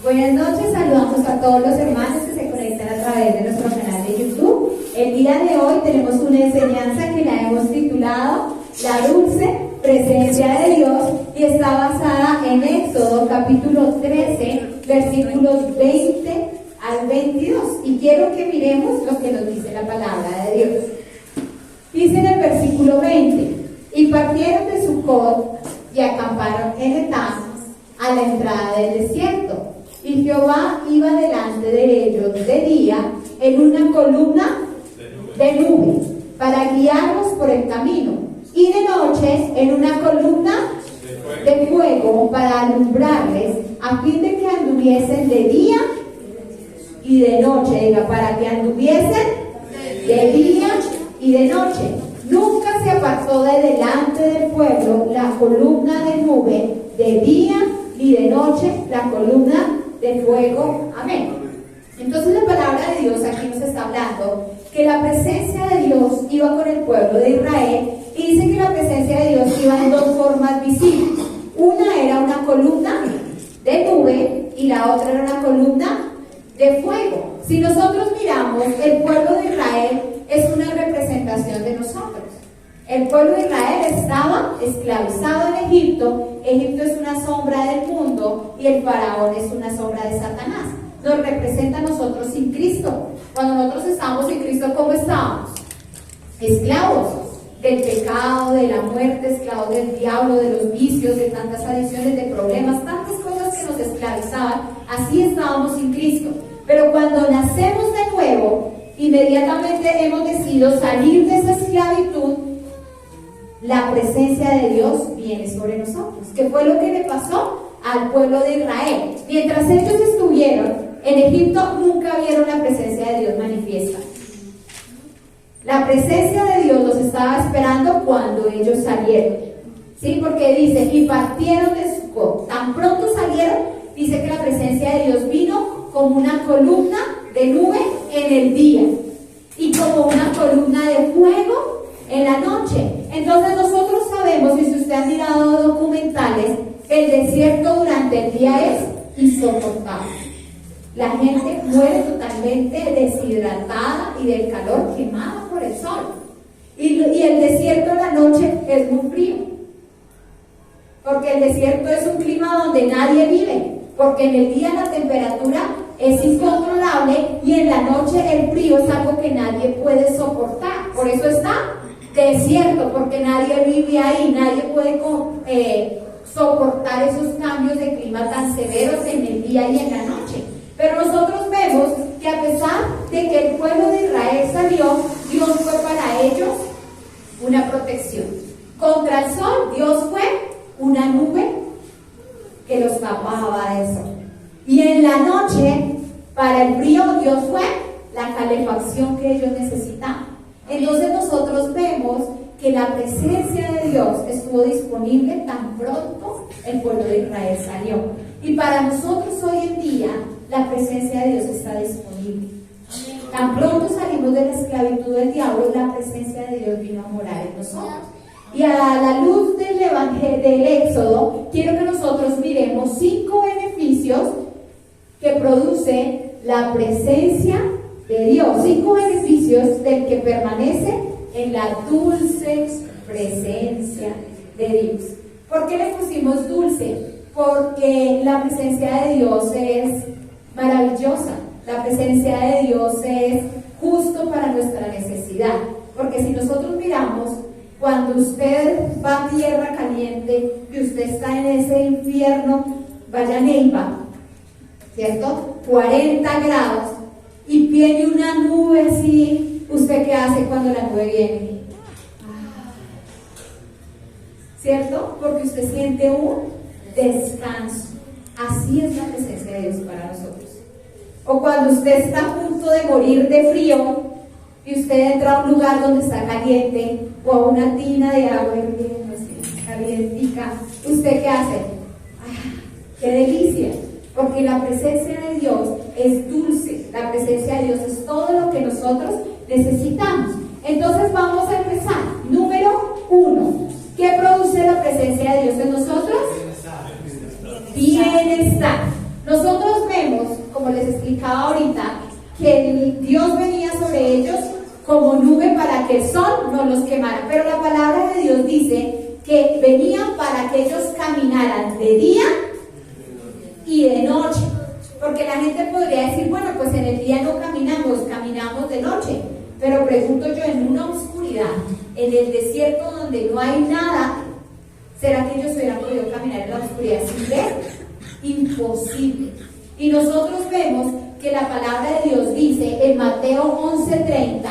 Buenas noches, saludamos a todos los hermanos que se conectan a través de nuestro canal de YouTube. El día de hoy tenemos una enseñanza que la hemos titulado La dulce presencia de Dios y está basada en Éxodo capítulo 13, versículos 20 al 22. Y quiero que miremos lo que nos dice la palabra de Dios. Dice en el versículo 20: y partieron de Sucot y acamparon en Etam, a la entrada del desierto. Y Jehová iba delante de ellos de día en una columna de nube para guiarlos por el camino, y de noche en una columna de fuego para alumbrarles, a fin de que anduviesen de día y de noche, para que anduviesen de día y de noche. Nunca se apartó de delante del pueblo la columna de nube de día y de noche la columna de fuego. Amén. Entonces la palabra de Dios aquí nos está hablando que la presencia de Dios iba con el pueblo de Israel, y dice que la presencia de Dios iba en dos formas visibles. Una era una columna de nube y la otra era una columna de fuego. Si nosotros miramos, el pueblo de Israel es una representación de nosotros. El pueblo de Israel estaba esclavizado en Egipto. Egipto es una sombra del mundo y el faraón es una sombra de Satanás. Nos representa a nosotros sin Cristo. Cuando nosotros estábamos sin Cristo, ¿cómo estábamos? Esclavos del pecado, de la muerte, esclavos del diablo, de los vicios, de tantas adicciones, de problemas, tantas cosas que nos esclavizaban. Así estábamos sin Cristo. Pero cuando nacemos de nuevo, inmediatamente hemos decidido salir de esa esclavitud. La presencia de Dios viene sobre nosotros. ¿Qué fue lo que le pasó al pueblo de Israel? Mientras ellos estuvieron en Egipto, nunca vieron la presencia de Dios manifiesta. La presencia de Dios los estaba esperando cuando ellos salieron. ¿Sí? Porque dice, y partieron de Sucot. Tan pronto salieron, dice que la presencia de Dios vino como una columna de nube en el día y como una columna de fuego en la noche. Entonces nosotros sabemos, y si usted ha mirado documentales, el desierto durante el día es insoportable. La gente muere totalmente deshidratada y del calor, quemada por el sol. Y el desierto en la noche es muy frío, porque el desierto es un clima donde nadie vive, porque en el día la temperatura es incontrolable y en la noche el frío es algo que nadie puede soportar. Por eso está desierto, porque nadie vive ahí, nadie puede soportar esos cambios de clima tan severos en el día y en la noche. Pero nosotros vemos que a pesar de que el pueblo de Israel salió, Dios fue para ellos una protección. Contra el sol, Dios fue una nube que los tapaba de sol. Y en la noche, para el frío, Dios fue la calefacción que ellos necesitaban. Entonces nosotros vemos que la presencia de Dios estuvo disponible tan pronto el pueblo de Israel salió. Y para nosotros hoy en día la presencia de Dios está disponible. Tan pronto salimos de la esclavitud del diablo, la presencia de Dios vino a morar en nosotros. Y a la luz del Evangelio del Éxodo, quiero que nosotros miremos 5 beneficios que produce la presencia de Dios, 5 beneficios del que permanece en la dulce presencia de Dios. ¿Por qué le pusimos dulce? Porque la presencia de Dios es maravillosa, la presencia de Dios es justo para nuestra necesidad. Porque si nosotros miramos, cuando usted va a tierra caliente y usted está en ese infierno, vaya a Neiva, ¿cierto? 40 grados, y viene una nube así, ¿usted qué hace cuando la nube viene? ¿Cierto? Porque usted siente un descanso. Así es la presencia de Dios para nosotros. O cuando usted está a punto de morir de frío y usted entra a un lugar donde está caliente, o a una tina de agua hirviendo, así, calientica, ¿usted qué hace? ¡Qué delicia! Porque la presencia de Dios es dulce, la presencia de Dios es todo lo que nosotros necesitamos. Entonces vamos a empezar. Número 1. ¿Qué produce la presencia de Dios en nosotros? Bienestar. Nosotros vemos que Dios venía sobre ellos como nube para que el sol no los quemara. Pero la palabra de Dios dice que venía para que ellos caminaran de día y de noche. Porque la gente podría decir, bueno, pues en el día no caminamos, caminamos de noche. Pero pregunto yo, en una oscuridad, en el desierto donde no hay nada, ¿será que ellos hubieran podido caminar en la oscuridad sin ver? Imposible. Y nosotros vemos que la palabra de Dios dice en Mateo 11:30,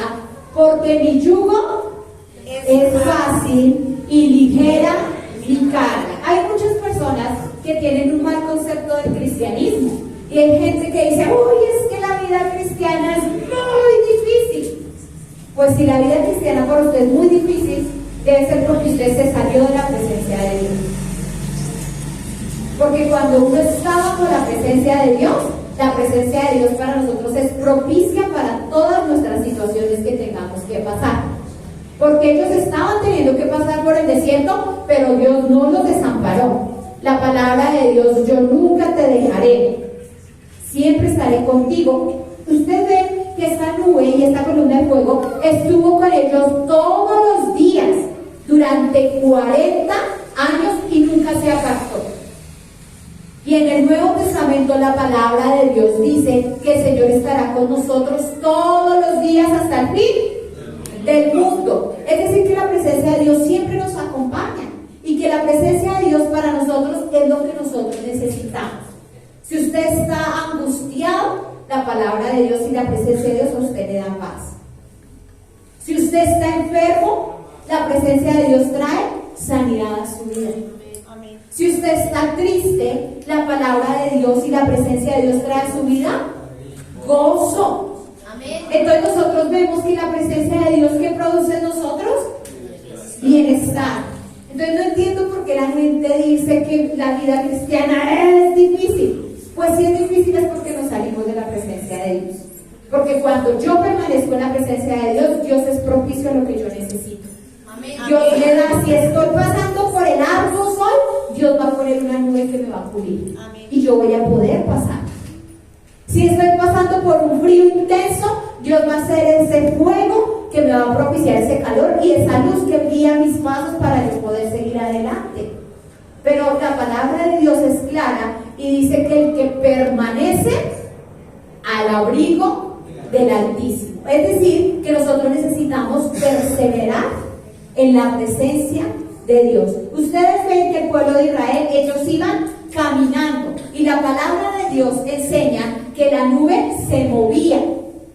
porque mi yugo es fácil y ligera mi carga. Hay muchas personas que tienen un mal concepto del cristianismo. Y hay gente que dice, uy, es que la vida cristiana es muy difícil. Pues si la vida cristiana para usted es muy difícil, debe ser porque usted se salió de la presencia de Dios. Porque cuando uno está bajo la presencia de Dios, la presencia de Dios para nosotros es propicia para todas nuestras situaciones que tengamos que pasar. Porque ellos estaban teniendo que pasar por el desierto, pero Dios no los desamparó. La palabra de Dios, yo nunca te dejaré, siempre estaré contigo. Usted ve que esta nube y esta columna de fuego estuvo con ellos todos los días durante 40 años y nunca se apartó. Y en el Nuevo Testamento la palabra de Dios dice que el Señor estará con nosotros todos los días hasta el fin del mundo. Es decir, que la presencia de Dios siempre nos acompaña y que la presencia de Dios para nosotros es lo que nosotros necesitamos. Si usted está angustiado, la palabra de Dios y la presencia de Dios a usted le da paz. Si usted está enfermo, la presencia de Dios trae sanidad a su vida. Si usted está triste, la palabra de Dios y la presencia de Dios trae a su vida gozo. Entonces nosotros vemos que la presencia de Dios, ¿qué produce en nosotros? Bienestar. Entonces no entiendo por qué la gente dice que la vida cristiana es difícil. Pues si es difícil es porque nos salimos de la presencia de Dios. Porque cuando yo permanezco en la presencia de Dios, Dios es propicio a lo que yo necesito. Dios me da, si estoy pasando por el arduo sol, Dios va a poner una nube que me va a cubrir. Y yo voy a poder pasar. Si estoy pasando por un frío intenso, Dios va a hacer ese fuego que me va a propiciar ese calor y esa luz que guía mis pasos para yo poder seguir adelante. Pero la palabra de Dios es clara y dice que el que permanece al abrigo del Altísimo. Es decir, que nosotros necesitamos perseverar en la presencia de Dios. Ustedes ven que el pueblo de Israel, ellos iban caminando y la palabra de Dios enseña que la nube se movía.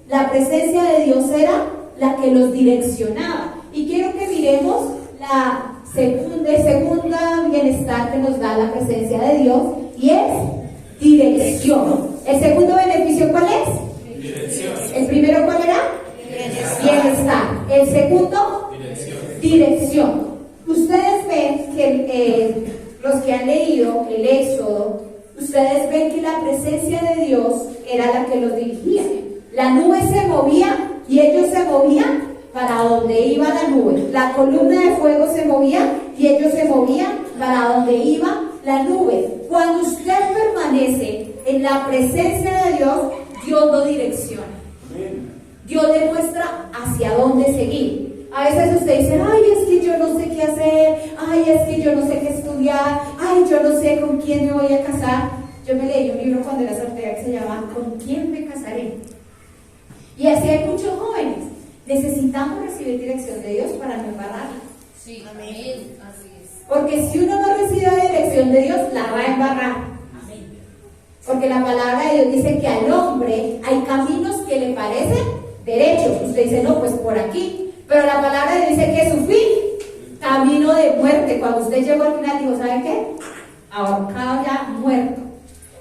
La presencia de Dios era la que los direccionaba. Y quiero que miremos la segunda bienestar que nos da la presencia de Dios y es dirección. ¿El segundo beneficio cuál es? Dirección. ¿El primero cuál era? Bienestar. ¿El segundo? Dirección. Ustedes ven que los que han leído el Éxodo, ustedes ven que la presencia de Dios era la que los dirigía. La nube se movía y ellos se movían para donde iba la nube. La columna de fuego se movía y ellos se movían para donde iba la nube. Cuando usted permanece en la presencia de Dios, Dios lo direcciona. Dios le muestra hacia dónde seguir. A veces usted dice, ay, es que yo no sé qué hacer, ay, es que yo no sé qué estudiar, ay, yo no sé con quién me voy a casar. Yo me leí un libro cuando era soltera que se llama ¿Con quién me casaré? Y así hay muchos jóvenes. Necesitamos recibir dirección de Dios para no embarrarla. Sí, amén. Así es. Porque si uno no recibe la dirección de Dios, la va a embarrar. Amén. Porque la palabra de Dios dice que al hombre hay caminos que le parecen derechos. Usted dice, no, pues por aquí. Pero la palabra de Dios dice que su fin, camino de muerte. Cuando usted llegó al final, dijo, ¿sabe qué? Ahorcado ya, muerto.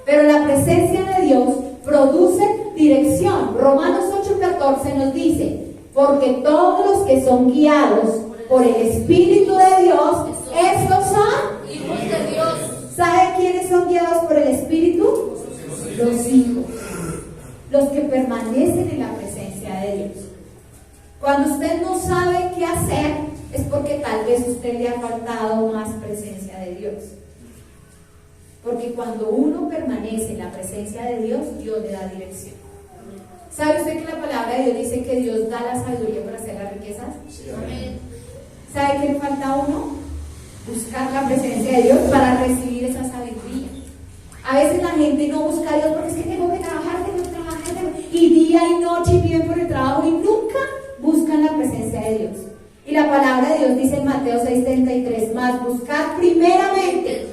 Pero la presencia de Dios produce dirección. Romanos 8:14 nos dice, porque todos los que son guiados por el Espíritu de Dios, estos son Hijos de Dios. ¿Sabe quiénes son guiados por el Espíritu? Los hijos, los que permanecen en la presencia de Dios. Cuando usted no sabe qué hacer, es porque tal vez usted le ha faltado más presencia de Dios. Porque cuando uno permanece en la presencia de Dios, Dios le da dirección. ¿Sabe usted que la palabra de Dios dice que Dios da la sabiduría para hacer las riquezas? Amén. ¿Sabe qué le falta a uno? Buscar la presencia de Dios para recibir esa sabiduría. A veces la gente no busca a Dios porque es que tengo que trabajar, y día y noche viven por el trabajo y nunca buscan la presencia de Dios. Y la palabra de Dios dice en Mateo 6:33, más buscad primeramente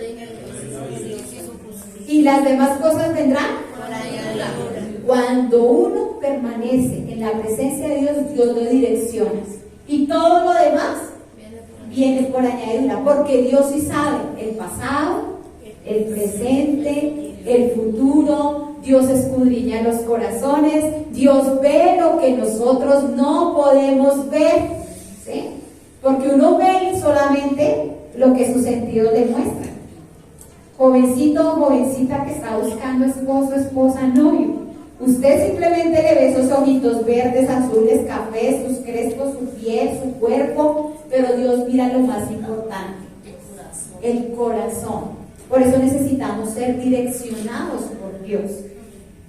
y las demás cosas vendrán. Cuando uno permanece en la presencia de Dios, Dios lo direcciona. Y todo lo demás viene por añadidura, porque Dios sí sabe el pasado, el presente, el futuro. Dios escudriña los corazones, Dios ve lo que nosotros no podemos ver, ¿sí? Porque uno ve solamente lo que sus sentidos le muestran. Jovencito o jovencita que está buscando esposo, esposa, novio, usted simplemente le ve esos ojitos verdes, azules, cafés, sus crespos, su piel, su cuerpo, pero Dios mira lo más importante, el corazón. Por eso necesitamos ser direccionados por Dios,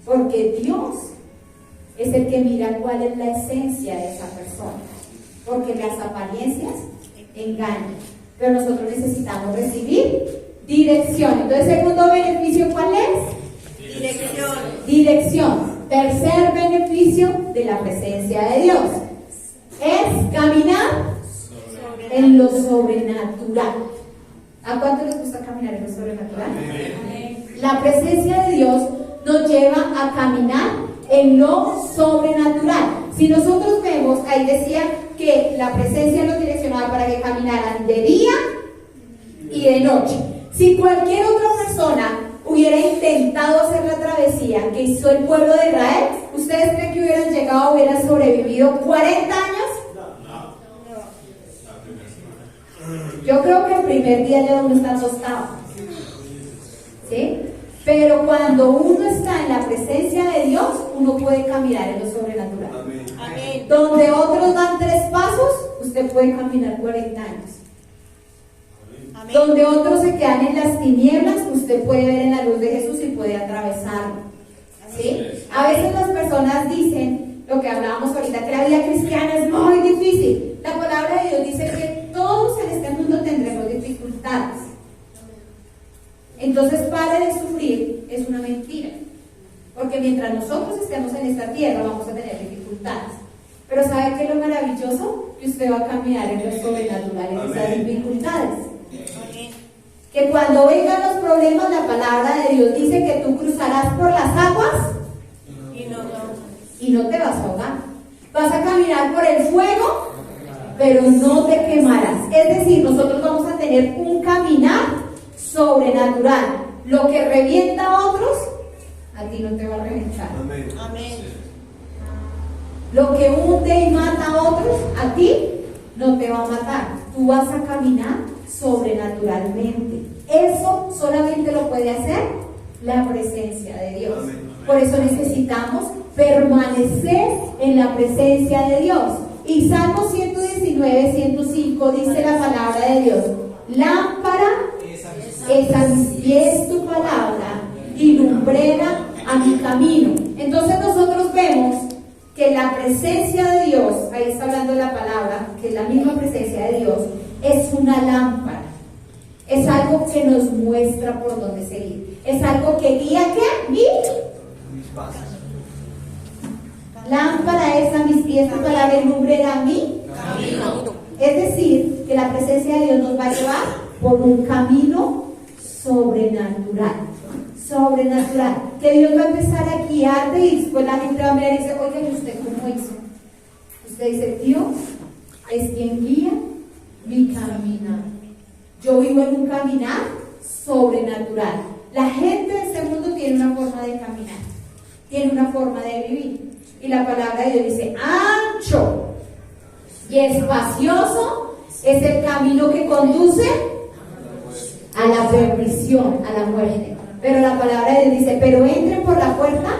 porque Dios es el que mira cuál es la esencia de esa persona, porque las apariencias engañan, pero nosotros necesitamos recibir dirección. Entonces, segundo beneficio, ¿cuál es? Dirección. Tercer beneficio de la presencia de Dios es caminar en lo sobrenatural. ¿A cuánto les gusta caminar en lo sobrenatural? La presencia de Dios nos lleva a caminar en lo sobrenatural. Si nosotros vemos, ahí decía que la presencia nos direccionaba para que caminaran de día y de noche. Si cualquier otra persona hubiera intentado hacer la travesía que hizo el pueblo de Israel, ¿ustedes creen que hubieran llegado, hubieran sobrevivido 40 años? Yo creo que el primer día ya uno está tostado, ¿sí? Pero cuando uno está en la presencia de Dios, uno puede caminar en lo sobrenatural. Amén. Donde otros dan 3 pasos, usted puede caminar 40 años. Amén. Donde otros se quedan en las tinieblas, usted puede ver en la luz de Jesús y puede atravesarlo, ¿sí? A veces las personas dicen, lo que hablábamos ahorita, que la vida cristiana es muy difícil. La palabra de Dios dice que todos en este mundo tendremos dificultades. Entonces, pare de sufrir es una mentira, porque mientras nosotros estemos en esta tierra vamos a tener dificultades. Pero ¿sabe qué es lo maravilloso? Que usted va a caminar en lo sobrenatural en esas dificultades. Que cuando vengan los problemas, la palabra de Dios dice que tú cruzarás por las aguas y no te vas a ahogar. Vas a caminar por el fuego, pero no te quemarás. Es decir, nosotros vamos a tener un caminar sobrenatural. Lo que revienta a otros, a ti no te va a reventar. Amén. Lo que hunde y mata a otros, a ti no te va a matar. Tú vas a caminar sobrenaturalmente. Eso solamente lo puede hacer la presencia de Dios. Por eso necesitamos permanecer en la presencia de Dios. Y Salmo 119, 105 dice la palabra de Dios: lámpara es a mis pies tu palabra y lumbrera a mi camino. Entonces nosotros vemos que la presencia de Dios, ahí está hablando la palabra, que es la misma presencia de Dios, es una lámpara. Es algo que nos muestra por dónde seguir. Es algo que guía, ¿qué? Mis pasos. Lámpara es a mis pies tu palabra y lumbrera a mi camino. Es decir, que la presencia de Dios nos va a llevar por un camino sobrenatural. Sobrenatural. Que Dios va a empezar a guiarte y después la gente va a mirar y dice: oye, ¿y usted cómo hizo? Usted dice: Dios es quien guía mi caminar. Yo vivo en un caminar sobrenatural. La gente de este mundo tiene una forma de caminar, tiene una forma de vivir. Y la palabra de Dios dice: ancho y espacioso es el camino que conduce a la perdición, a la muerte. Pero la palabra de Dios dice: pero entren por la puerta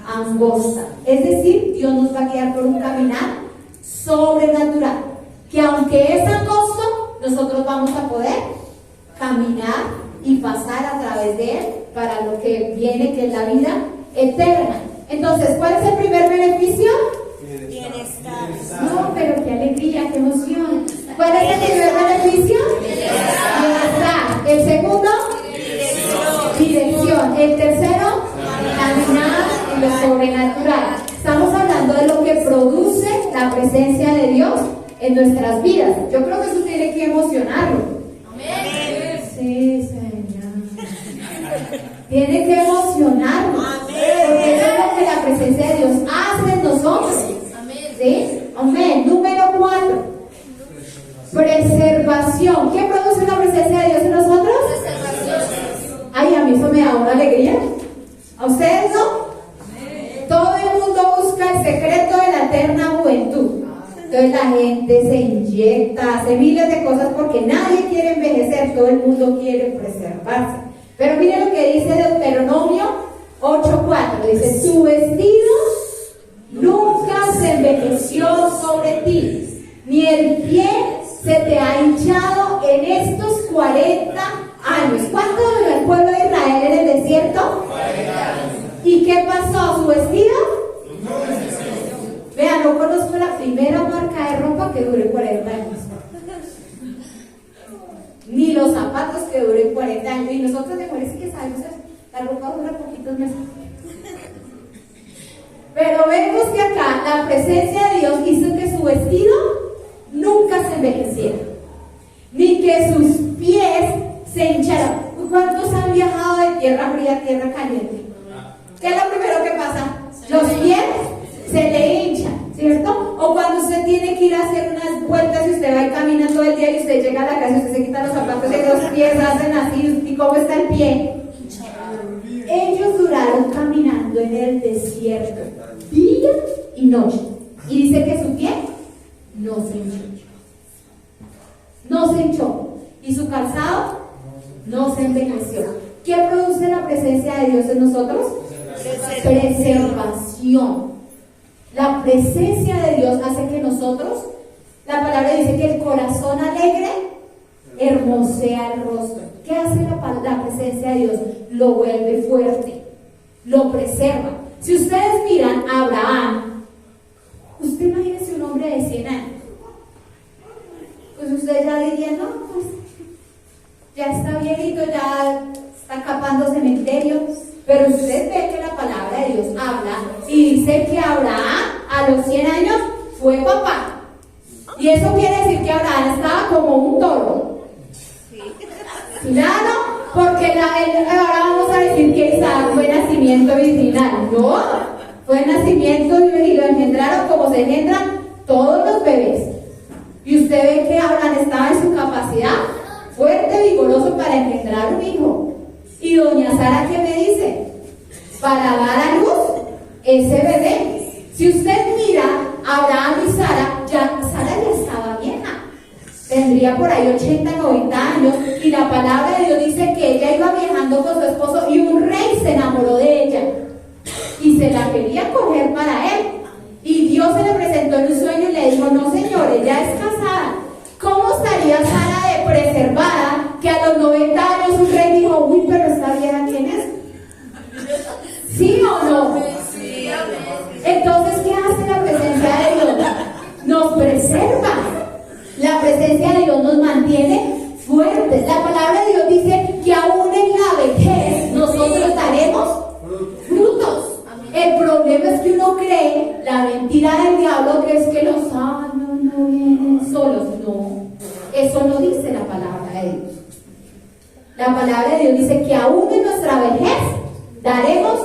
angosta. Es decir, Dios nos va a guiar por un caminar sobrenatural, que aunque es angosto, nosotros vamos a poder caminar y pasar a través de él para lo que viene, que es la vida eterna. Entonces, ¿cuál es el primer beneficio? Bienestar. No, pero qué alegría, qué emoción. ¿Cuál es el primer beneficio? Bienestar. El segundo, dirección. El tercero, caminar en lo sobrenatural. Estamos hablando de lo que produce la presencia de Dios en nuestras vidas. Yo creo que eso tiene que emocionarlo. Sí, Señor. Tiene que emocionarlo. Porque eso es lo que la presencia de Dios hace en nosotros. ¿Sí? Amén. Número 4. Preservación. ¿Qué produce la presencia de Dios en nosotros? Ay, a mí eso me da una alegría. ¿A ustedes no? Todo el mundo busca el secreto de la eterna juventud. Entonces la gente se inyecta, hace miles de cosas porque nadie quiere envejecer, todo el mundo quiere preservarse. Pero mire lo que dice Deuteronomio 8:4. Dice, tu vestido nunca se envejeció sobre ti, ni el pie se te ha hinchado en estos 40 años. ¿Cuánto duró el pueblo de Israel en el desierto? 40 años. ¿Y qué pasó? ¿Su vestido? Vean, no conozco la primera marca de ropa que dure 40 años. Ni los zapatos que duren 40 años. Y nosotros de mujeres sí que sabemos eso. La ropa dura poquitos meses. Pero vemos que acá la presencia de Dios hizo que su vestido nunca se envejeciera, ni que sus pies se hincharan. ¿Cuántos han viajado de tierra fría a tierra caliente? ¿Qué es lo primero que pasa? Los pies se le hinchan, ¿cierto? O cuando usted tiene que ir a hacer unas vueltas y usted va y camina todo el día y usted llega a la casa y usted se quita los zapatos y los pies hacen así. ¿Y cómo está el pie? Ellos duraron caminando en el desierto día y noche. Y dice que su pie no se hinchó. No se hinchó. Y su calzado no se envejeció. ¿Qué produce la presencia de Dios en nosotros? Preservación. La presencia de Dios hace que nosotros, la palabra dice que el corazón alegre hermosea el rostro. ¿Qué hace la presencia de Dios? Lo vuelve fuerte, lo preserva. Si ustedes miran a Abraham, usted imagínese un hombre de 100 años. Pues usted ya diría, no, pues ya está viejito, ya está capando cementerio. Pero usted ve que la palabra de Dios habla y dice que Abraham a los 100 años fue papá. Y eso quiere decir que Abraham estaba como un toro. Claro, porque ahora vamos a decir que Isaac fue nacimiento virginal. No, fue nacimiento y lo engendraron como se engendran todos los bebés. Y usted ve que Abraham estaba en su capacidad fuerte, vigoroso para engendrar un hijo. Y doña Sara, ¿qué me dice? Para dar a luz ese bebé. Si usted mira a Abraham y Sara, Sara ya estaba vieja. Tendría por ahí 80, 90 años. Y la palabra de Dios dice que ella iba viajando con su esposo y un rey se enamoró de ella. Y se la quería coger para él. Y Dios se le presentó en un sueño y le dijo, no señor, ella es casada. ¿Cómo estaría Sara de preservada que a los 90 años un rey dijo, uy, pero esta vieja quién es? ¿Sí o no? Entonces, ¿qué hace la presencia de Dios? Nos preserva. La presencia de Dios nos mantiene fuertes. La palabra de Dios dice que aún en la vejez nosotros daremos frutos. El problema es que uno cree, la mentira del diablo, que es que los sanos no vienen solos. No, eso no dice la palabra de Dios. La palabra de Dios dice que aún en nuestra vejez daremos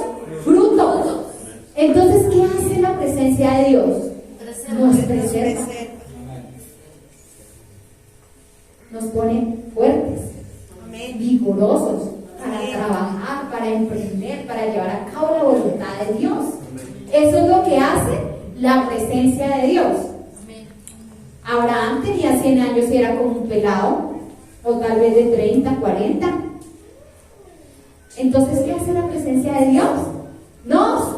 frutos. Entonces, ¿qué hace la presencia de Dios? Nos preserva. Nos pone fuertes, vigorosos para trabajar, para emprender, para llevar a cabo la voluntad de Dios. Eso es lo que hace la presencia de Dios. Abraham tenía 100 años y era como un pelado, o tal vez de 30, 40. Entonces, ¿qué hace la presencia de Dios? Nos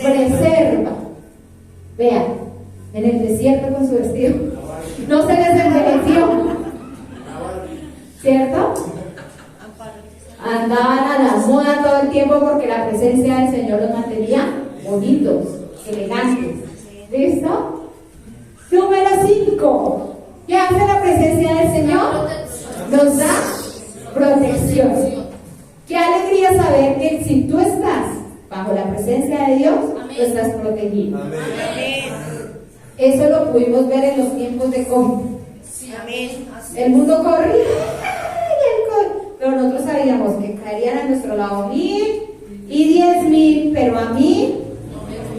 preserva. Vean, en el desierto con su vestido, no se les envejeció, ¿cierto? Andaban a la moda todo el tiempo porque la presencia del Señor los mantenía bonitos, elegantes. ¿Listo? Número 5. ¿Qué hace la presencia del Señor? Nos da protección. Qué alegría saber que si tú estás bajo la presencia de Dios, tú estás protegido. Eso lo pudimos ver en los tiempos de COVID. El mundo corría, pero nosotros sabíamos que caerían a nuestro lado 1000 y 10.000, pero a mí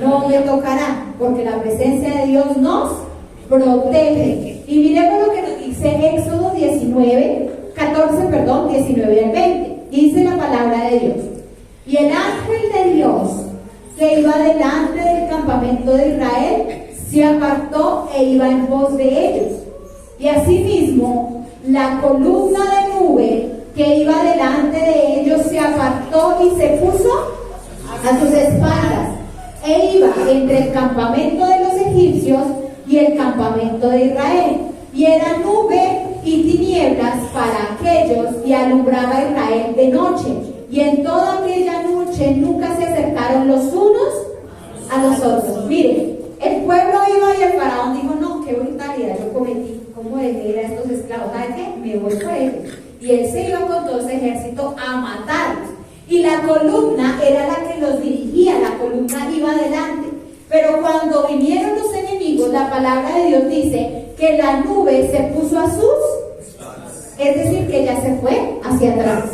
no me tocará, porque la presencia de Dios nos protege. Y miremos lo que nos dice Éxodo 19 al 20. Dice la palabra de Dios: y el ángel de Dios que iba delante del campamento de Israel se apartó e iba en pos de ellos. Y asimismo la columna de nube que iba delante de ellos se apartó y se puso a sus espaldas, e iba entre el campamento de los egipcios y el campamento de Israel, y era nube y tinieblas para aquellos, y alumbraba a Israel de noche, y en toda aquella noche nunca se acercaron los unos a los otros. Miren, el pueblo iba y el faraón dijo: no, qué brutalidad yo cometí, ¿cómo dejé ir a estos esclavos? ¿Sabes qué? Me voy por ellos. Y él se iba con todo ese ejército a matarlos. Y la columna era la que los dirigía, la columna iba adelante. Pero cuando vinieron los enemigos, la palabra de Dios dice que la nube se puso a sus, es decir, que ya se fue hacia atrás.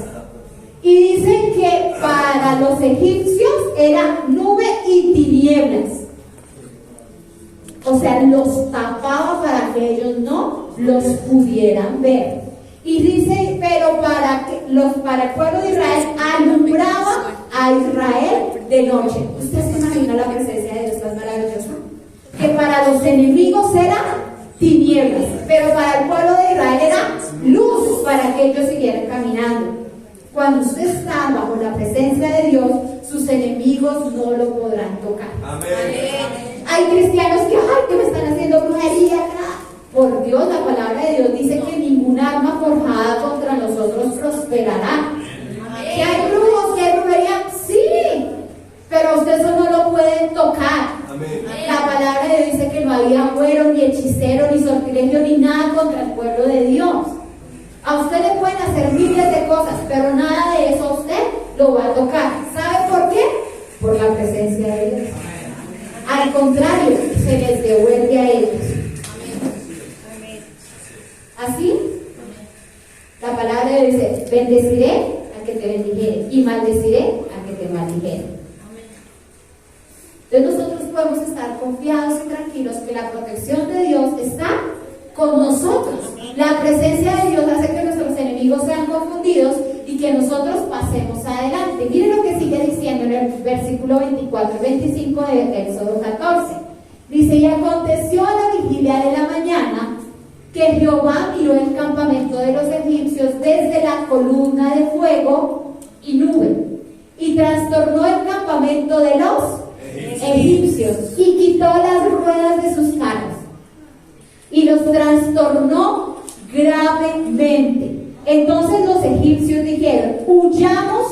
Y dicen que para los egipcios era nube y tinieblas. O sea, los tapaba para que ellos no los pudieran ver. Y dice, pero para el pueblo de Israel alumbraba a Israel de noche. ¿Usted se imagina la presencia de Dios tan maravillosa? Que para los enemigos era tinieblas, pero para el pueblo de Israel era luz para que ellos siguieran caminando. Cuando usted está bajo la presencia de Dios, sus enemigos no lo podrán tocar. Amén. Hay cristianos que me están haciendo brujería. Por Dios, la palabra de Dios dice que ningún arma forjada contra nosotros prosperará. ¿Que hay brujos, que hay brujería? Sí, pero usted eso no lo pueden tocar. Amén. La palabra de Dios dice que no había agüero, ni hechicero, ni sortilegio, ni nada contra el pueblo de Dios. A usted le pueden hacer miles de cosas, pero nada de eso a usted lo va a tocar. ¿Sabe por qué? Por la presencia de Dios. Al contrario, se les devuelve a ellos. Así, la palabra de Dios dice: bendeciré a que te bendijere y maldeciré a que te maldijere. Entonces nosotros podemos estar confiados y tranquilos que la protección de Dios está con nosotros. La presencia de Dios hace que nuestros enemigos sean confundidos y que nosotros pasemos adelante. Miren lo que sigue diciendo en el versículo 24 y 25 de Éxodo 14. Dice: y aconteció a la vigilia de la mañana que Jehová miró el campamento de los egipcios desde la columna de fuego y nube, y trastornó el campamento de los egipcios, y quitó las ruedas de sus carros, y los trastornó gravemente. Entonces los egipcios dijeron: huyamos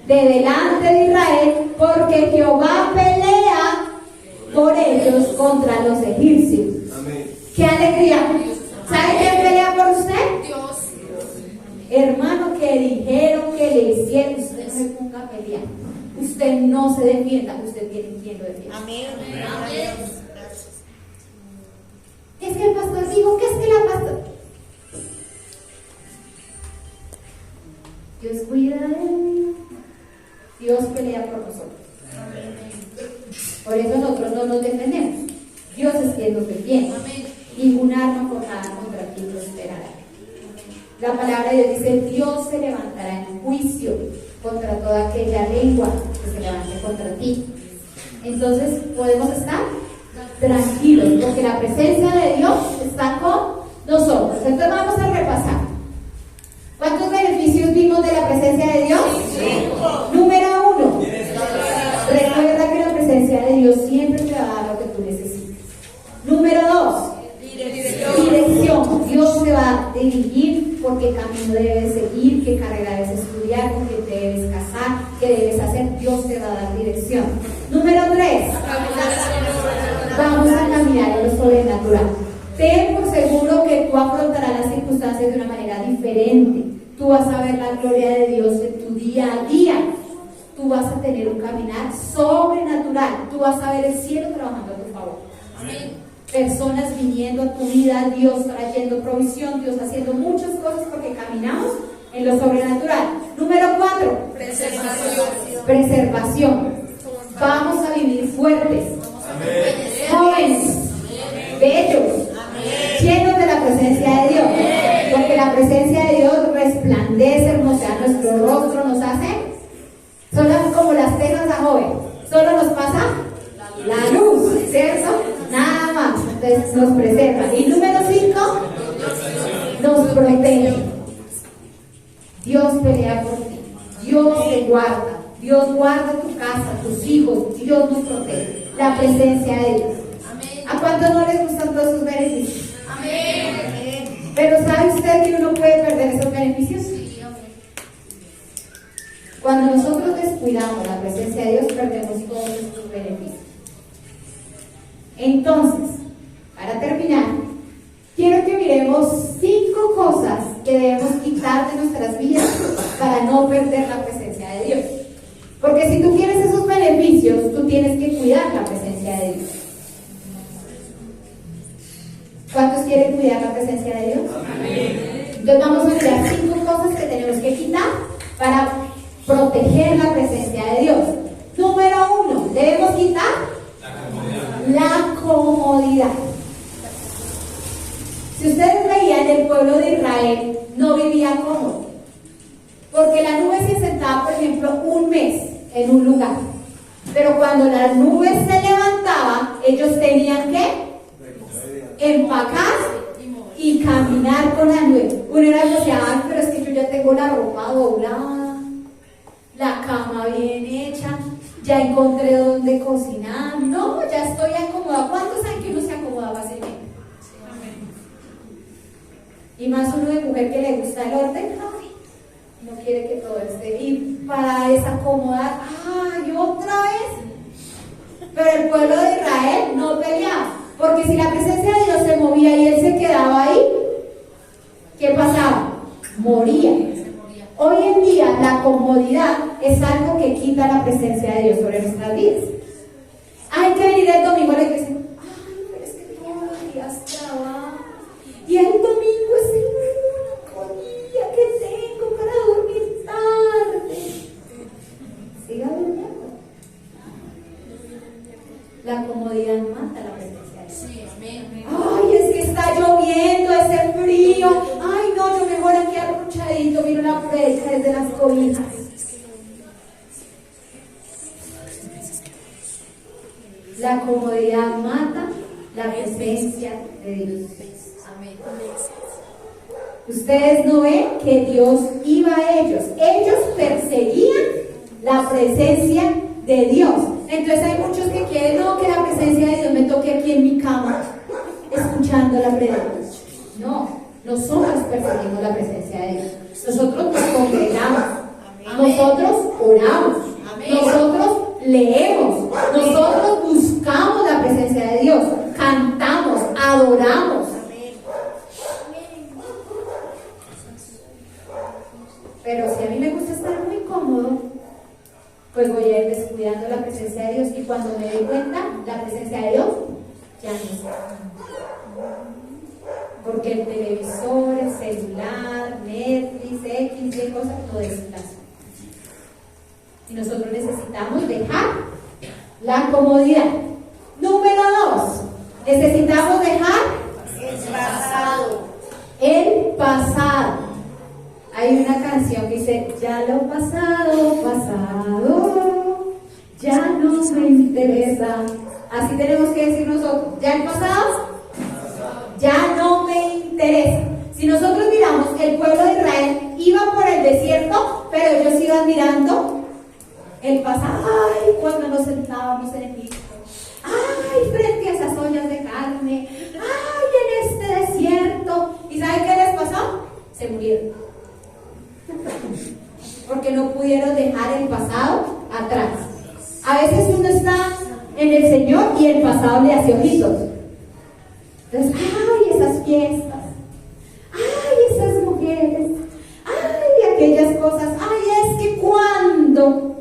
de delante de Israel, porque Jehová pelea por ellos contra los egipcios. Amén. ¡Qué alegría! ¿Sabe quién pelea por usted? Dios. Hermano, que dijeron, que le hicieron, usted no se ponga a pelear. Usted no se defienda, usted tiene quien lo defienda. Amén. Es que el pastor dijo, que es que la pastor. Dios cuida de mí. Dios pelea por nosotros. Por eso nosotros no nos defendemos. Dios es quien nos defiende. Ningún arma forjada contra ti prosperará. La palabra de Dios dice: Dios se levantará en juicio contra toda aquella lengua que se levante contra ti. Entonces podemos estar tranquilos, porque la presencia de Dios está con nosotros. Entonces vamos a repasar. ¿Cuántos beneficios vimos de la presencia de Dios? 5. Número 1. Recuerda que la presencia de Dios siempre te va a dar lo que tú necesitas. Número 2. Dirección. Dios te va a dirigir por qué camino debes seguir, qué carrera debes estudiar, con qué te debes casar, qué debes hacer. Dios te va a dar dirección. Número 3. Vamos a caminar en lo sobrenatural. Ten por seguro que tú afrontarás las circunstancias de una manera diferente. Tú vas a ver la gloria de Dios en tu día a día. Tú vas a tener un caminar sobrenatural. Tú vas a ver el cielo trabajando a tu favor. Personas viniendo a tu vida, Dios trayendo provisión, Dios haciendo muchas cosas porque caminamos en lo sobrenatural. Número 4. Preservación. Vamos a vivir fuertes, jóvenes, bellos, llenos de la presencia de Dios. Porque la presencia de Dios resplandece, hermosea nuestro rostro, nos hace, son como las tejas a joven, solo nos pasa la luz, ¿cierto? Nada más. Entonces nos preserva. Y número 5, nos protege. Dios pelea por ti, Dios te guarda, Dios guarda tu casa, tus hijos, Dios nos protege. La presencia de Dios. ¿A cuántos no les gustan todos sus beneficios? Pero ¿sabe usted que uno puede perder esos beneficios? Cuando nosotros descuidamos la presencia de Dios, perdemos todos estos beneficios. Entonces, para terminar, quiero que miremos 5 cosas que debemos quitar de nuestras vidas para no perder la presencia de Dios. Porque si tú quieres esos beneficios, tú tienes que cuidar la presencia de Dios. ¿Cuántos quieren cuidar la presencia de Dios? Entonces vamos a mirar 5 cosas que tenemos que quitar para proteger la presencia de Dios. Número 1, debemos quitar la comodidad. Si ustedes veían, el pueblo de Israel no vivía cómodo, porque la nube se sentaba, por ejemplo, un mes en un lugar, pero cuando la nube se levantaba, ellos tenían que empacar y caminar con la nube. Uno era decía, ay, pero es que yo ya tengo la ropa doblada, la cama bien hecha, ya encontré dónde cocinar, no, ya estoy acomodada. ¿Cuántos saben que uno se acomoda fácilmente? Y más uno de mujer que le gusta el orden, ay, no quiere que todo esté. Y para desacomodar, ay, otra vez. Pero el pueblo de Israel no peleaba, porque si la presencia de Dios se movía y él se quedaba ahí, ¿qué pasaba? Moría. Hoy en día la comodidad es algo que quita la presencia de Dios sobre nuestras vidas. Hay que venir el domingo a la iglesia. Ay, pero es que todos los días trabajo. Y el domingo es el único día que tengo para dormir tarde. Siga durmiendo. La comodidad mata la presencia de Dios. Ay, es que está lloviendo, hace frío. Ay, no, yo mejor aquí arruchadito, miro la brecha desde las cobijas. La comodidad mata la presencia de Dios. Ustedes no ven que Dios iba a ellos. Ellos perseguían la presencia de Dios. Entonces hay muchos que quieren, no, que la presencia de Dios me toque aquí en mi cama, escuchando la predicación. No, nosotros perseguimos la presencia de Dios. Nosotros nos congregamos, nosotros oramos, nosotros leemos, nosotros buscamos la presencia de Dios, cantamos, adoramos. Pero si a mí me gusta estar muy cómodo, pues voy a ir descuidando la presencia de Dios, y cuando me doy cuenta, la presencia de Dios ya no está. Porque el televisor, el celular, Netflix, X, Y cosas, no desplaza. Y nosotros necesitamos dejar la comodidad. Número 2, necesitamos dejar El pasado. el pasado. Hay una canción que dice, ya lo pasado, pasado, ya no me interesa. Así tenemos que decir nosotros, ya el pasado, ya no me interesa. Si nosotros miramos, el pueblo de Israel iba por el desierto, pero ellos iban mirando el pasado. Ay, cuando nos sentábamos en Egipto. Ay, frente a esas ollas de carne. Ay, en este desierto. ¿Y saben qué les pasó? Se murieron. Porque no pudieron dejar el pasado atrás. A veces uno está en el Señor y el pasado le hace ojitos. Entonces, ay, esas fiestas, ay, esas mujeres, ay, aquellas cosas, ay, es que cuando.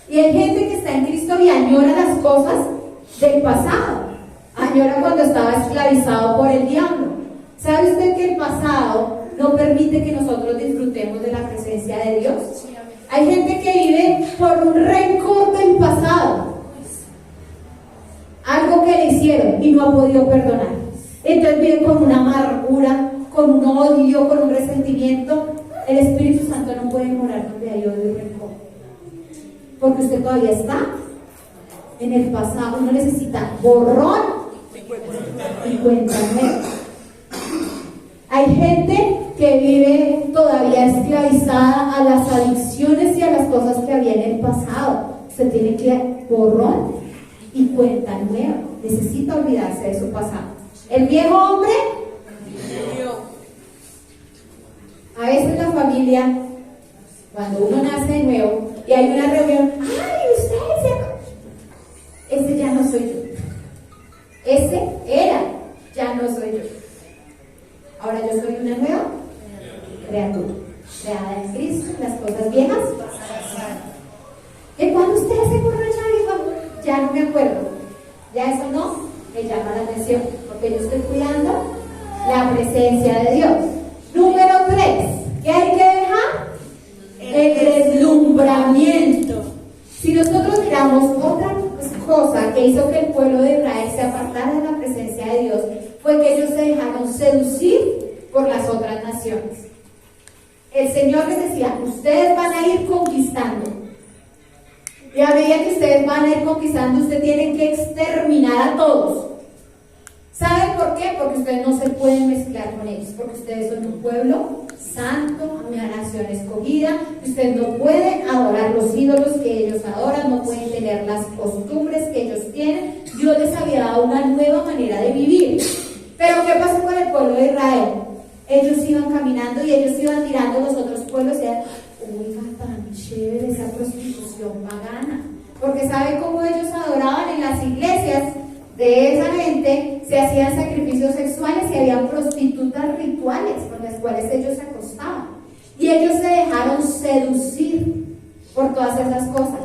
Y hay gente que está en Cristo y añora las cosas del pasado, añora cuando estaba esclavizado por el diablo. ¿Sabe usted que el pasado no permite que nosotros disfrutemos de la presencia de Dios? Hay gente que vive por un rencor del pasado, algo que le hicieron y no ha podido perdonar. Entonces vive con una amargura, con un odio, con un resentimiento. El Espíritu Santo no puede morar donde hay odio y rencor, porque usted todavía está en el pasado. Uno necesita borrón y cuenta nueva. Hay gente que vive todavía esclavizada a las adicciones y a las cosas que había en el pasado. Usted tiene que borrón y cuenta nueva. Necesita olvidarse de su pasado. El viejo hombre, a veces la familia, cuando uno nace de nuevo y hay una reunión, ¡ay, ese ya no soy yo! Ese era, ya no soy yo. Ahora yo soy una nueva criatura, creada en Cristo. Las cosas viejas pasaron. Y cuando usted se borracha, ya no me acuerdo. Ya eso no me llama la atención, porque yo estoy cuidando la presencia de Dios. Número 3, ¿qué hay que dejar? El deslumbramiento. Si nosotros miramos otra cosa que hizo que el pueblo de Israel se apartara de la presencia de Dios, fue que ellos se dejaron seducir por las otras naciones. El Señor les decía, ustedes van a ir conquistando. Y a medida que ustedes van a ir conquistando, ustedes tienen que exterminar a todos. ¿Saben por qué? Porque ustedes no se pueden mezclar con ellos, porque ustedes son un pueblo santo, una nación escogida. Ustedes no pueden adorar los ídolos que ellos adoran, no pueden tener las costumbres que ellos tienen. Dios les había dado una nueva manera de vivir. Pero ¿qué pasó con el pueblo de Israel? Ellos iban caminando y ellos iban mirando a los otros pueblos y decían, oiga, tan chévere esa prostitución pagana. Porque ¿saben cómo ellos adoraban? En las iglesias de esa gente se hacían sacrificios sexuales y había prostitutas rituales con las cuales ellos se acostaban. Y ellos se dejaron seducir por todas esas cosas.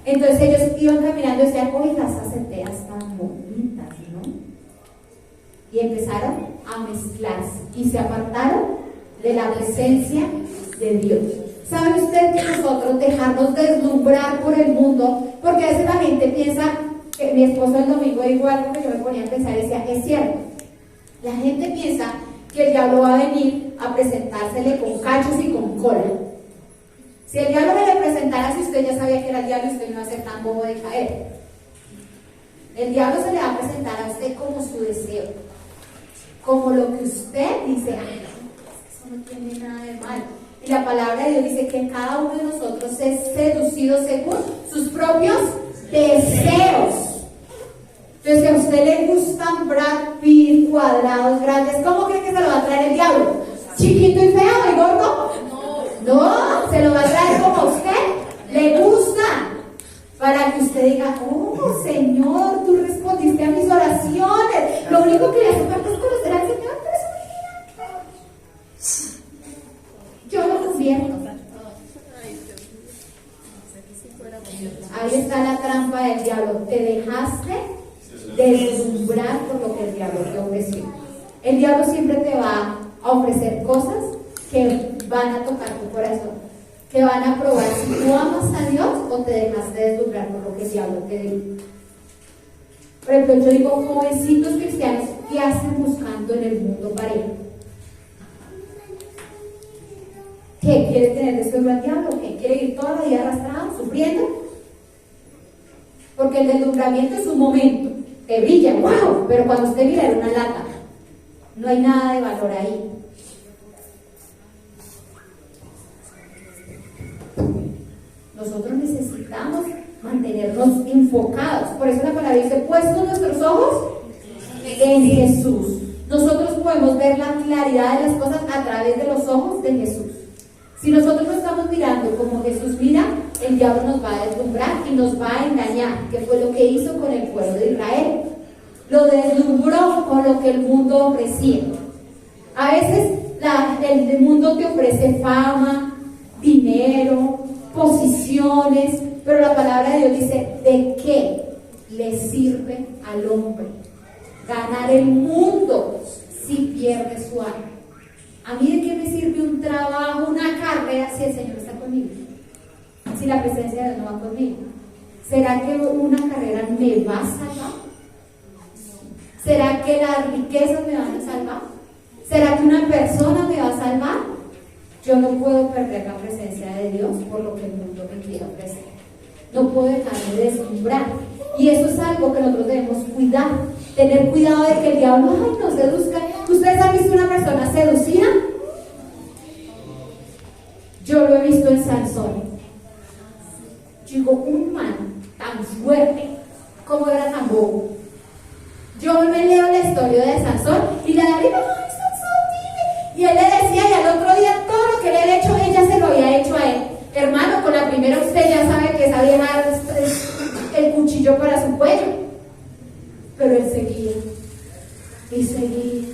Entonces ellos iban caminando y decían, oiga, esas enteras tan bonitas, ¿no? Y empezaron a mezclarse y se apartaron de la presencia de Dios. ¿Sabe usted que nosotros dejarnos deslumbrar por el mundo? Porque a veces la gente piensa, que mi esposo el domingo dijo algo que yo me ponía a pensar y decía, es cierto, la gente piensa que el diablo va a venir a presentársele con cachos y con cola. Si el diablo me le presentara, si usted ya sabía que era el diablo, usted no va a ser tan bobo de caer. El diablo se le va a presentar a usted como su deseo, como lo que usted dice, ay, eso no tiene nada de malo. Y la palabra de Dios dice que cada uno de nosotros es seducido según sus propios deseos. Entonces, si a usted le gustan Brad Pitt, cuadrados, grandes, ¿cómo cree que se lo va a traer el diablo? ¿Chiquito y feo y gordo? No, se lo va a traer como a usted le gusta, para que usted diga, oh Señor, tú respondiste a mis oraciones. Lo único que le hace falta es conocer al Señor, pero eso me yo lo convierto. Ahí está la trampa del diablo. Te dejaste deslumbrar por lo que el diablo te ofreció. El diablo siempre te va a ofrecer cosas que van a tocar tu corazón, que van a probar si tú amas a Dios o te dejaste deslumbrar por lo que el diablo te dijo. Por ejemplo, yo digo, jovencitos cristianos, ¿qué hacen buscando en el mundo pareja? ¿Qué? ¿Quiere tener deseo al diablo? ¿Qué? ¿Quiere ir toda la vida arrastrado, sufriendo? Porque el deslumbramiento es un momento, te brilla, wow, pero cuando usted mira en una lata, no hay nada de valor ahí. Nosotros necesitamos mantenernos enfocados. Por eso la palabra dice, puestos nuestros ojos en Jesús. Nosotros podemos ver la claridad de las cosas a través de los ojos de Jesús. Si nosotros no estamos mirando como Jesús mira, el diablo nos va a deslumbrar y nos va a engañar, que fue lo que hizo con el pueblo de Israel. Lo deslumbró con lo que el mundo ofrecía. A veces el mundo te ofrece fama, dinero, posiciones, pero la palabra de Dios dice, ¿de qué le sirve al hombre ganar el mundo si pierde su alma? ¿A mí de qué me sirve un trabajo, una carrera, si el Señor está conmigo? Si la presencia de Dios no va conmigo. ¿Será que una carrera me va a salvar? ¿Será que las riquezas me van a salvar? ¿Será que una persona me va a salvar? Yo no puedo perder la presencia de Dios por lo que el mundo me quiere ofrecer. No puedo dejarme deslumbrar. Y eso es algo que nosotros debemos cuidar. Tener cuidado de que el diablo nos seduzca. ¿Ustedes han visto una persona seducida? Yo lo he visto en Sansón. Digo, un man tan fuerte, como era tan bobo. Yo me leo la historia de Sansón y la David, ¡ay, Sansón, dime! Y él le decía, y al otro día todo lo que le había hecho, ella se lo había hecho a él. Hermano, con la primera usted ya sabe que esa vieja es el cuchillo para su cuello. Pero él seguía, y seguía,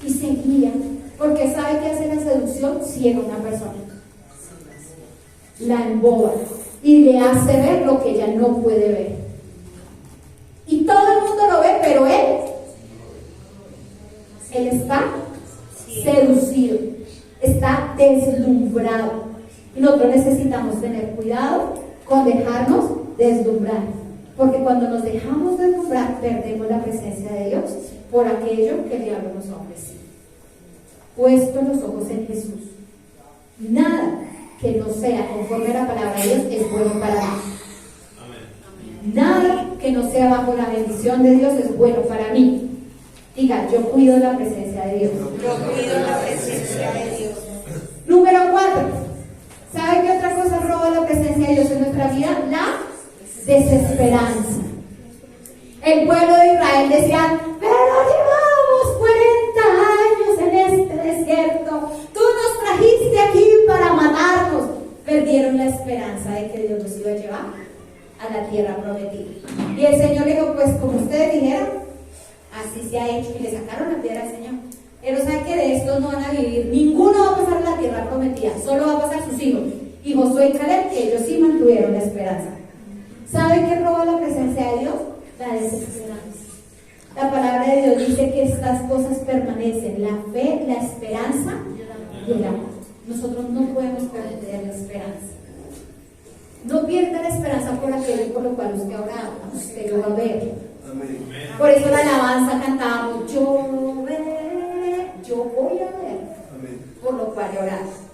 y seguía, porque sabe que hace la seducción, ciega una persona. La emboba y le hace ver lo que ella no puede ver. Y todo el mundo lo ve, pero él está seducido, está deslumbrado. Y nosotros necesitamos tener cuidado con dejarnos deslumbrar, porque cuando nos dejamos deslumbrar perdemos la presencia de Dios por aquello que el diablo nos ha ofrecido. Puesto los ojos en Jesús, nada que no sea conforme a la palabra de Dios es bueno para mí. Nada que no sea bajo la bendición de Dios es bueno para mí. Diga, yo cuido la presencia de Dios. Yo cuido la presencia de Dios. Número 4. ¿Sabe qué otra cosa roba la presencia de Dios en nuestra vida? La desesperanza. El pueblo de Israel decía, pero llevamos 40 años en este desierto. Tú nos trajiste aquí para matarnos. Perdieron la esperanza de que Dios los iba a llevar a la tierra prometida. Y el Señor le dijo, pues como ustedes dijeron, así se ha hecho. Y le sacaron la tierra al Señor. Pero sabe que de estos no van a vivir, ninguno va a pasar la tierra prometida, solo va a pasar sus hijos. Y Josué y Caleb, que ellos sí mantuvieron la esperanza. ¿Sabe qué roba la presencia de Dios? La desesperanza. La palabra de Dios dice que estas cosas permanecen: la fe, la esperanza y el amor. Nosotros no podemos perder la esperanza. No pierda la esperanza por aquello por lo cual usted ha orado, usted lo va a ver. Por eso la alabanza cantábamos, yo veré, yo voy a ver, por lo cual he orado.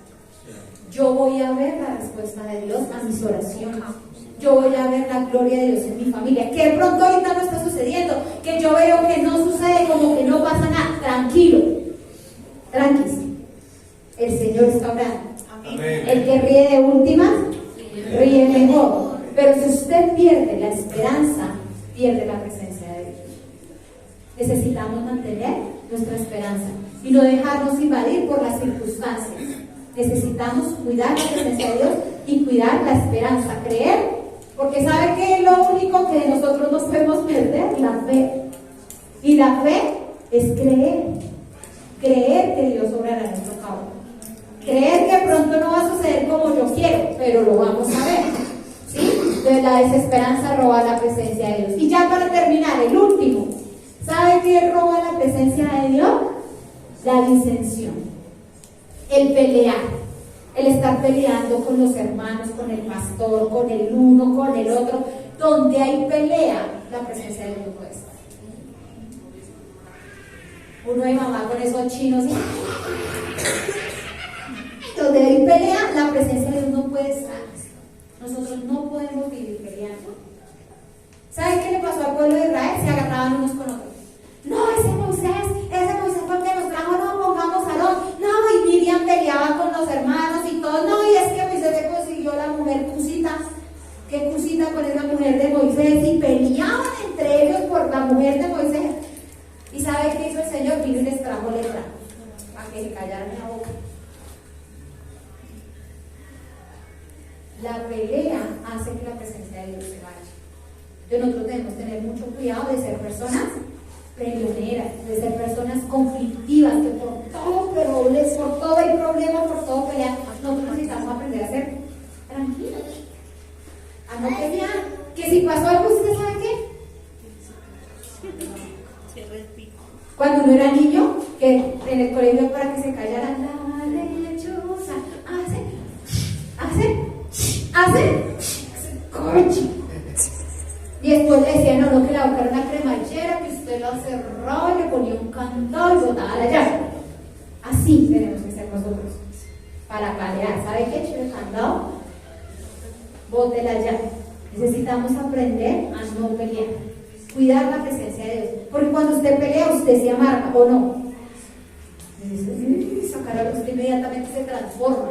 Yo voy a ver la respuesta de Dios a mis oraciones. Yo voy a ver la gloria de Dios en mi familia. Que de pronto ahorita no está sucediendo, que yo veo que no sucede, como que no pasa nada. Tranquilo, tranquilo. El Señor está orando. Amén. El que ríe de últimas, ríe mejor. Pero si usted pierde la esperanza, pierde la presencia de Dios. Necesitamos mantener nuestra esperanza y no dejarnos invadir por las circunstancias. Necesitamos cuidar la presencia de Dios y cuidar la esperanza, creer, porque sabe que lo único que nosotros no podemos perder, la fe. Y la fe es creer que Dios obrará en nuestro favor. Creer que pronto no va a suceder como yo quiero, pero lo vamos a ver. ¿Sí? Entonces la desesperanza roba la presencia de Dios. Y ya para terminar, el último. ¿Sabe qué roba la presencia de Dios? La disensión. El pelear. El estar peleando con los hermanos, con el pastor, con el uno, con el otro. Donde hay pelea, la presencia de Dios no puede estar. Uno de mamá con esos chinos. Donde hay pelea, la presencia de Dios no puede estar. Nosotros no podemos vivir peleando. ¿Saben qué le pasó al pueblo de Israel? Se agarraban unos con otros. No, ese Moisés porque nos trajo, no pongamos Aarón. No, y Miriam peleaba con los hermanos y todo. No, y es que Moisés se consiguió la mujer Cusita. ¿Qué Cusita con esa mujer de Moisés? Y peleaban entre ellos por la mujer de Moisés. ¿Y sabe qué hizo el Señor? Vino y les trajo lepra para que se callaran la boca. nosotros debemos tener mucho cuidado de ser personas peleoneras, de ser personas conflictivas, que por todo por todo hay problemas, por todo pelean. Nosotros necesitamos aprender a ser tranquilos, a no pelear. Que si pasó algo, ¿usted sabe qué? Cuando uno era niño, que en el colegio para que se callara la lechosa, corchi. Y después le decían a uno que la boca era una cremallera, que usted la cerraba y le ponía un candado y botaba la llave. Así tenemos que ser nosotros. Para pelear, ¿sabe qué? Eche el candado, bote la llave. Necesitamos aprender a no pelear. Cuidar la presencia de Dios. Porque cuando usted pelea, usted se amarga, ¿o no? Sacar usted inmediatamente se transforma.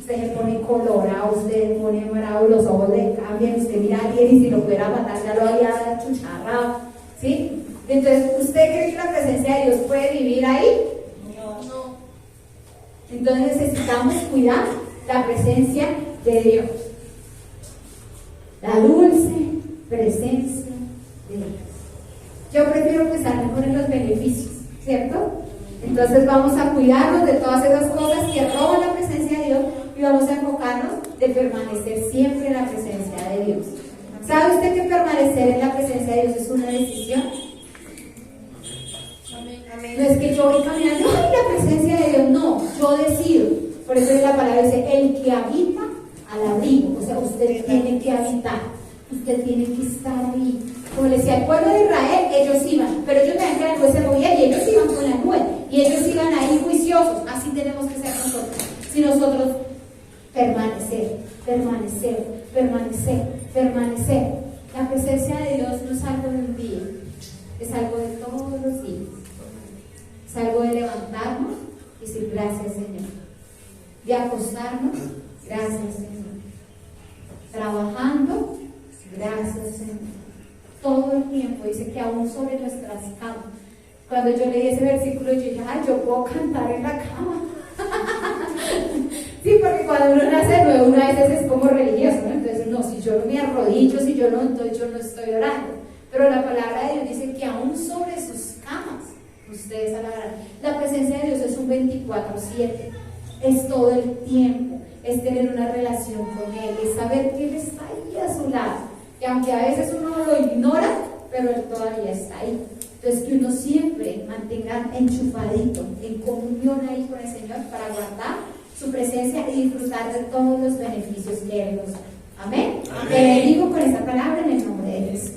Usted se pone colorado, usted se pone bravo, los ojos le cambian, usted mira a alguien y si lo fuera a matar ya lo había chucharrado. ¿Sí? Entonces, ¿usted cree que la presencia de Dios puede vivir ahí? No. Entonces necesitamos cuidar la presencia de Dios. La dulce presencia de Dios. Yo prefiero pensar mejor en los beneficios, ¿cierto? Entonces vamos a cuidarnos de todas esas cosas que roban la presencia de Dios y vamos a enfocarnos de permanecer siempre en la presencia de Dios. ¿Sabe usted que permanecer en la presencia de Dios es una decisión? Amén. No es que yo voy caminando, ¡ay, la presencia de Dios! No, yo decido. Por eso la palabra dice, el que habita al abrigo. O sea, usted tiene que habitar, usted tiene que estar ahí. Como le decía, el pueblo de Israel, ellos iban, pero ellos veían que la nube se movía y ellos iban con la nube. Y ellos iban ahí juiciosos. Así tenemos que ser nosotros. Si nosotros permanecer. La presencia de Dios no es algo de un día, es algo de todos los días. Es algo de levantarnos y decir gracias, Señor. De acostarnos, gracias, Señor. Trabajando, gracias, Señor. Todo el tiempo, dice que aún sobre nuestras camas. Cuando yo leí ese versículo, yo dije, ay, yo puedo cantar en la cama. Sí, porque cuando uno nace nuevo, una vez es como religioso, ¿no? Entonces, no, si yo no me arrodillo, si yo no, entonces yo no estoy orando. Pero la palabra de Dios dice que aún sobre sus camas, ustedes alabarán. La presencia de Dios es un 24/7, es todo el tiempo, es tener una relación con Él, es saber que Él está ahí a su lado. Que aunque a veces uno lo ignora, pero Él todavía está ahí. Entonces que uno siempre mantenga enchufadito, en comunión ahí con el Señor para guardar su presencia y disfrutar de todos los beneficios que Él nos da. Amén. Te bendigo con esta palabra en el nombre de Jesús.